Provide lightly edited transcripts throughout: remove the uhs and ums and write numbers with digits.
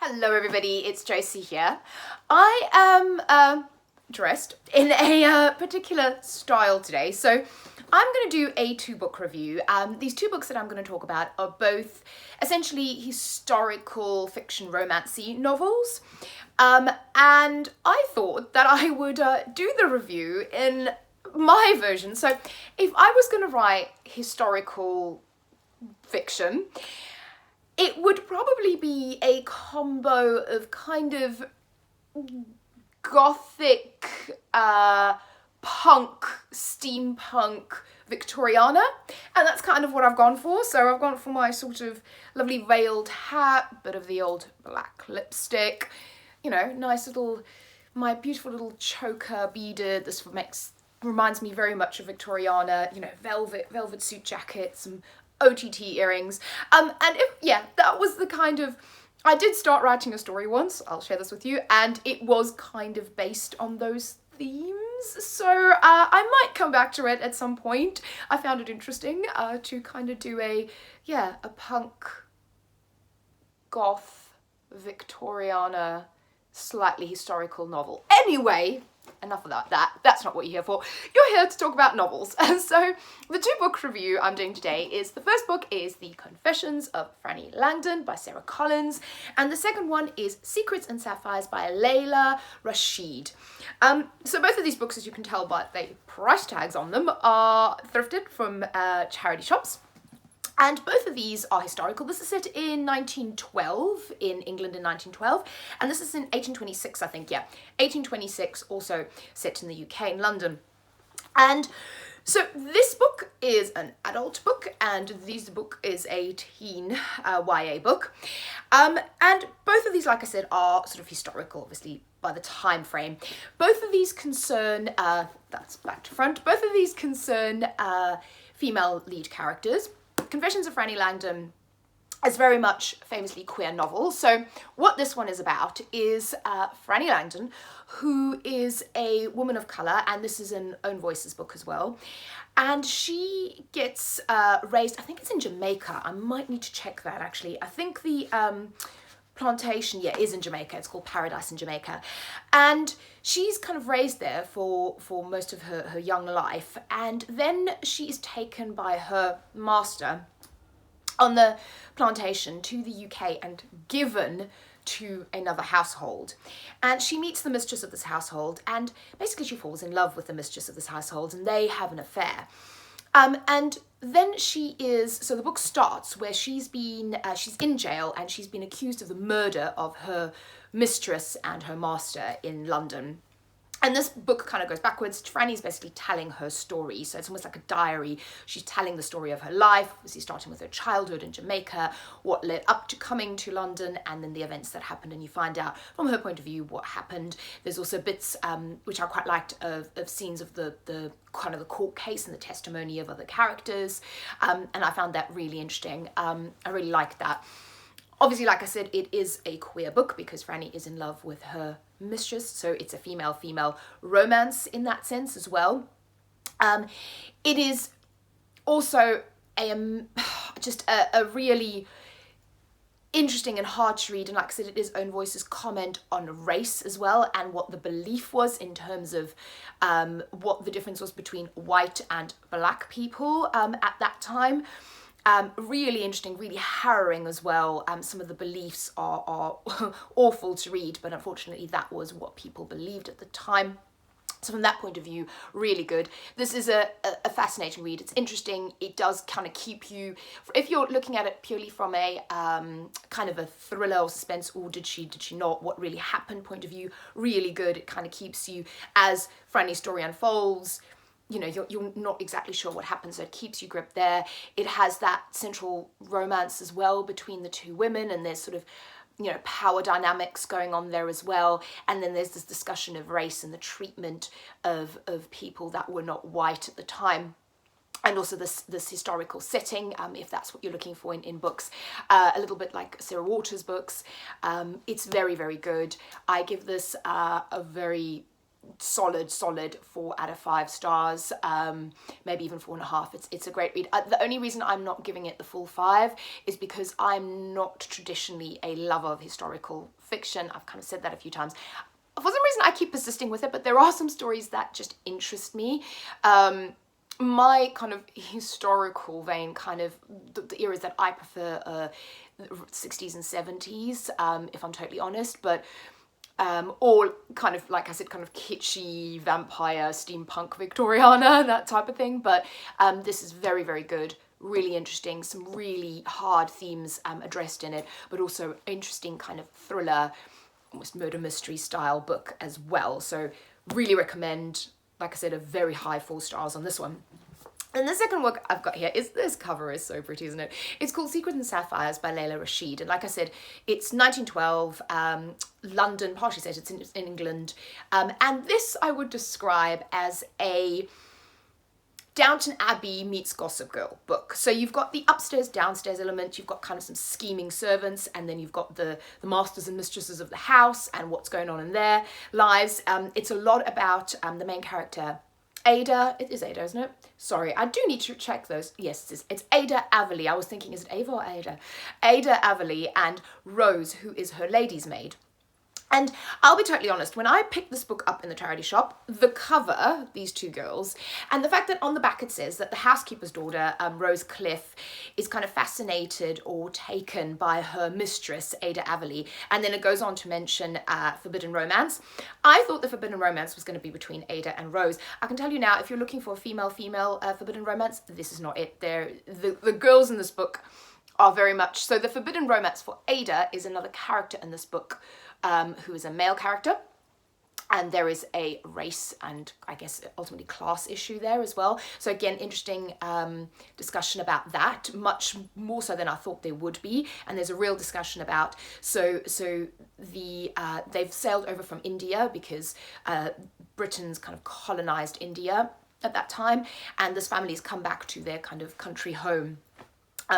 Hello everybody, it's Josie here. I am dressed in a particular style today, so I'm going to do a two-book review. These two books that I'm going to talk about are both essentially historical fiction romancy novels, and I thought that I would do the review in my version. So if I was going to write historical fiction, it would probably be a combo of kind of gothic, punk, steampunk, Victoriana, and that's kind of what I've gone for. So I've gone for my sort of lovely veiled hat, bit of the old black lipstick, you know, nice little, my beautiful little choker beaded. This reminds me very much of Victoriana, you know, velvet suit jacket, some OTT earrings, and that was the kind of, I did start writing a story once, I'll share this with you, and it was kind of based on those themes, so I might come back to it at some point. I found it interesting to kind of do a punk, goth, Victoriana, slightly historical novel. Anyway, enough of that. That's not what you're here for. You're here to talk about novels. So the two-book review I'm doing today is, the first book is The Confessions of Frannie Langton by Sarah Collins, and the second one is Secrets and Sapphires by Layla Rashid. So both of these books, as you can tell by the price tags on them, are thrifted from charity shops. And both of these are historical. This is set in 1912, in England in 1912, and this is in 1826, I think, yeah. 1826, also set in the UK, in London. And so this book is an adult book, and this book is a teen YA book. And both of these, like I said, are sort of historical, obviously, by the time frame. Both of these concern, that's back to front, both of these concern female lead characters. Confessions of Frannie Langton is very much famously queer novel. So what this one is about is Frannie Langton, who is a woman of colour, and this is an Own Voices book as well. And she gets raised, I think it's in Jamaica. I might need to check that actually. I think the plantation, is in Jamaica. It's called Paradise in Jamaica. And she's kind of raised there for most of her young life. And then she is taken by her master on the plantation to the UK and given to another household. And she meets the mistress of this household, and basically she falls in love with the mistress of this household, and they have an affair. And then so the book starts where she's in jail, and she's been accused of the murder of her mistress and her master in London. And this book kind of goes backwards. Frannie's basically telling her story. So it's almost like a diary. She's telling the story of her life, obviously starting with her childhood in Jamaica, what led up to coming to London, and then the events that happened. And you find out from her point of view what happened. There's also bits, which I quite liked, of scenes of the kind of the court case and the testimony of other characters. And I found that really interesting. I really liked that. Obviously, like I said, it is a queer book because Frannie is in love with her mistress, so it's a female-female romance in that sense as well. It is also just a really interesting and hard to read, and like I said, it is Own Voices comment on race as well, and what the belief was in terms of what the difference was between white and black people at that time. Really interesting, really harrowing as well. Some of the beliefs are awful to read, but unfortunately that was what people believed at the time. So from that point of view, really good. This is a fascinating read. It's interesting. It does kind of keep you, if you're looking at it purely from a kind of a thriller or suspense, or did she not, what really happened point of view, really good. It kind of keeps you, as Frannie's story unfolds, you know, you're not exactly sure what happens, so it keeps you gripped there. It has that central romance as well between the two women, and there's sort of, you know, power dynamics going on there as well. And then there's this discussion of race and the treatment of people that were not white at the time. And also this historical setting, if that's what you're looking for in books, a little bit like Sarah Waters' books. It's very, very good. I give this a very solid 4 out of 5 stars, maybe even 4.5. It's a great read. The only reason I'm not giving it the full 5 is because I'm not traditionally a lover of historical fiction. I've kind of said that a few times. For some reason I keep persisting with it, but there are some stories that just interest me. My kind of historical vein, kind of the eras that I prefer, 60s and 70s, if I'm totally honest, but all kind of, like I said, kind of kitschy vampire, steampunk Victoriana, that type of thing. But this is very, very good, really interesting, some really hard themes addressed in it, but also interesting kind of thriller, almost murder mystery style book as well. So really recommend, like I said, a very high 4 stars on this one. And the second book I've got here is, this cover is so pretty, isn't it? It's called Secrets and Sapphires by Layla Rashid. And like I said, it's 1912, London, partially set, it's in England. And this I would describe as a Downton Abbey meets Gossip Girl book. So you've got the upstairs, downstairs element, you've got kind of some scheming servants, and then you've got the masters and mistresses of the house and what's going on in their lives. It's a lot about the main character, Ada. It is Ada, isn't it? Sorry, I do need to check those. Yes, it is. It's Ada Averley. I was thinking, is it Ava or Ada? Ada Averley and Rose, who is her lady's maid. And I'll be totally honest, when I picked this book up in the charity shop, the cover, these two girls, and the fact that on the back it says that the housekeeper's daughter, Rose Cliff, is kind of fascinated or taken by her mistress, Ada Averley, and then it goes on to mention forbidden romance. I thought the forbidden romance was going to be between Ada and Rose. I can tell you now, if you're looking for a female-female forbidden romance, this is not it. The girls in this book are very much... So the forbidden romance for Ada is another character in this book, who is a male character, and there is a race and I guess ultimately class issue there as well. So again, interesting discussion about that, much more so than I thought there would be. And there's a real discussion about, they've sailed over from India because Britain's kind of colonized India at that time, and this family's come back to their kind of country home.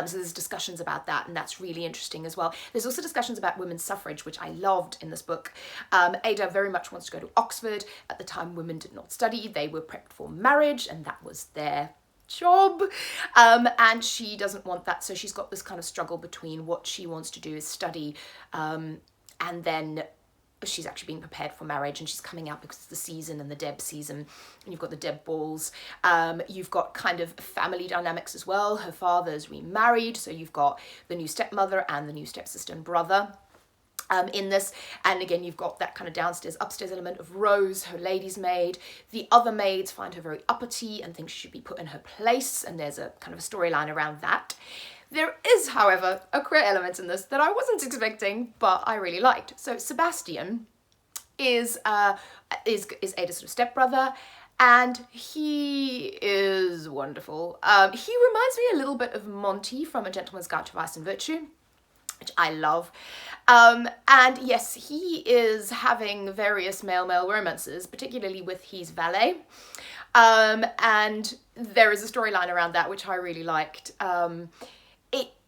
So there's discussions about that, and that's really interesting as well. There's also discussions about women's suffrage, which I loved in this book. Ada very much wants to go to Oxford. At the time, women did not study. They were prepped for marriage, and that was their job. And she doesn't want that, so she's got this kind of struggle between what she wants to do is study, and then she's actually being prepared for marriage, and she's coming out because it's the season and the Deb season, and you've got the Deb balls. You've got kind of family dynamics as well. Her father's remarried, so you've got the new stepmother and the new stepsister and brother in this. And again, you've got that kind of downstairs, upstairs element of Rose, her lady's maid. The other maids find her very uppity and think she should be put in her place, and there's a kind of a storyline around that. There is, however, a queer element in this that I wasn't expecting, but I really liked. So Sebastian is Ada's sort of stepbrother, and he is wonderful. He reminds me a little bit of Monty from A Gentleman's Guide to Vice and Virtue, which I love. And yes, he is having various male-male romances, particularly with his valet. And there is a storyline around that, which I really liked.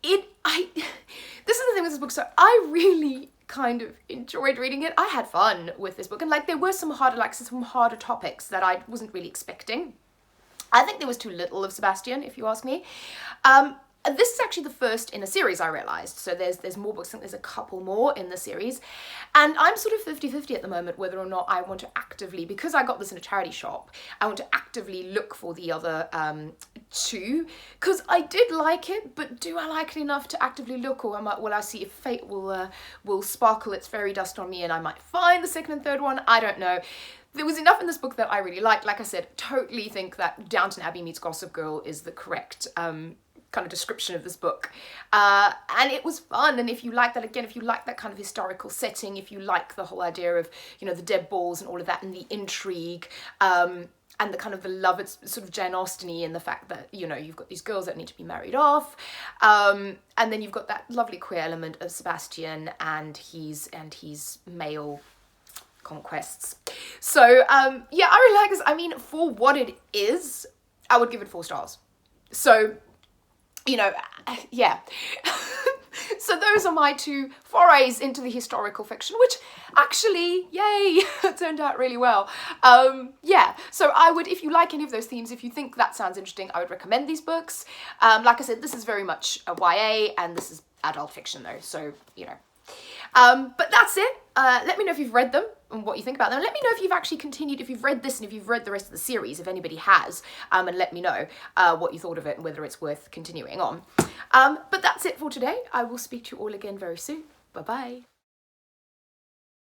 This is the thing with this book, so I really kind of enjoyed reading it. I had fun with this book, and like there were some harder topics that I wasn't really expecting. I think there was too little of Sebastian, if you ask me. This is actually the first in a series, I realised. So there's more books. I think there's a couple more in the series. And I'm sort of 50-50 at the moment whether or not I want to actively, because I got this in a charity shop, I want to actively look for the other two. Because I did like it, but do I like it enough to actively look, or will I see if fate will sparkle its fairy dust on me and I might find the second and third one? I don't know. There was enough in this book that I really liked. Like I said, totally think that Downton Abbey meets Gossip Girl is the correct kind of description of this book, and it was fun. And if you like that, again, if you like that kind of historical setting, if you like the whole idea of, you know, the Deb balls and all of that, and the intrigue, and the kind of the love, it's sort of Jane Austen-y in the fact that, you know, you've got these girls that need to be married off, and then you've got that lovely queer element of Sebastian and his male conquests. So yeah, I really like this. I mean, for what it is, I would give it 4 stars. So, you know, yeah. So those are my two forays into the historical fiction, which actually, yay, turned out really well. Yeah, so I would, if you like any of those themes, if you think that sounds interesting, I would recommend these books. Like I said, this is very much a YA, and this is adult fiction though, so, you know. But that's it. Let me know if you've read them and what you think about them. Let me know if you've actually continued, if you've read this and if you've read the rest of the series, if anybody has, and let me know what you thought of it and whether it's worth continuing on. But that's it for today. I will speak to you all again very soon. Bye-bye.